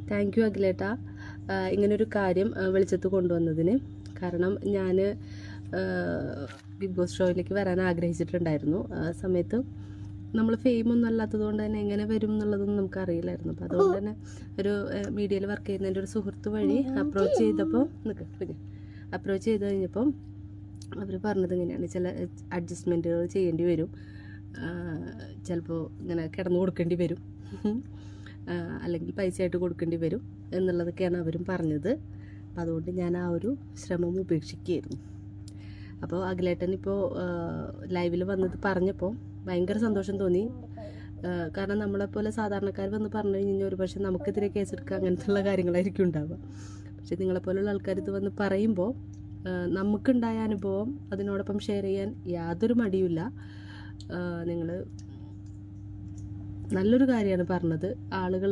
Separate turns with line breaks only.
Thank you അഖിലേട്ടാ, ഇങ്ങനൊരു കാര്യം വെളിച്ചത്ത് കൊണ്ടുവന്നതിന്. കാരണം ഞാൻ ബിഗ് ബോസ് ഷോയിലേക്ക് വരാൻ ആഗ്രഹിച്ചിട്ടുണ്ടായിരുന്നു. ആ സമയത്ത് നമ്മൾ ഫെയിമൊന്നും അല്ലാത്തത് കൊണ്ട് തന്നെ എങ്ങനെ വരും എന്നുള്ളതൊന്നും നമുക്കറിയില്ലായിരുന്നു. അപ്പോൾ അതുകൊണ്ട് തന്നെ ഒരു മീഡിയയിൽ വർക്ക് ചെയ്യുന്നതിൻ്റെ ഒരു സുഹൃത്ത് വഴി അപ്രോച്ച് ചെയ്ത് കഴിഞ്ഞപ്പം അവർ പറഞ്ഞത് ഇങ്ങനെയാണ്, ചില അഡ്ജസ്റ്റ്മെൻറ്റുകൾ ചെയ്യേണ്ടി വരും, ചിലപ്പോൾ ഇങ്ങനെ കിടന്നു കൊടുക്കേണ്ടി വരും, അല്ലെങ്കിൽ പൈസയായിട്ട് കൊടുക്കേണ്ടി വരും എന്നുള്ളതൊക്കെയാണ് അവരും പറഞ്ഞത്. അപ്പം അതുകൊണ്ട് ഞാൻ ആ ഒരു ശ്രമം ഉപേക്ഷിക്കുകയായിരുന്നു. അപ്പോൾ അഖിലേട്ടൻ ഇപ്പോൾ ലൈവിൽ വന്നത് പറഞ്ഞപ്പോൾ ഭയങ്കര സന്തോഷം തോന്നി. കാരണം നമ്മളെപ്പോലെ സാധാരണക്കാർ വന്ന് പറഞ്ഞു കഴിഞ്ഞാൽ ഒരു പക്ഷേ നമുക്കെതിരെ കേസെടുക്കുക അങ്ങനത്തെ കാര്യങ്ങളായിരിക്കും ഉണ്ടാവുക. പക്ഷേ നിങ്ങളെപ്പോലുള്ള ആൾക്കാർ ഇത് വന്ന് പറയുമ്പോൾ നമുക്കുണ്ടായ അനുഭവം അതിനോടൊപ്പം ഷെയർ ചെയ്യാൻ യാതൊരു മടിയുമില്ല. നിങ്ങൾ നല്ലൊരു കാര്യമാണ് പറഞ്ഞത്. ആളുകൾ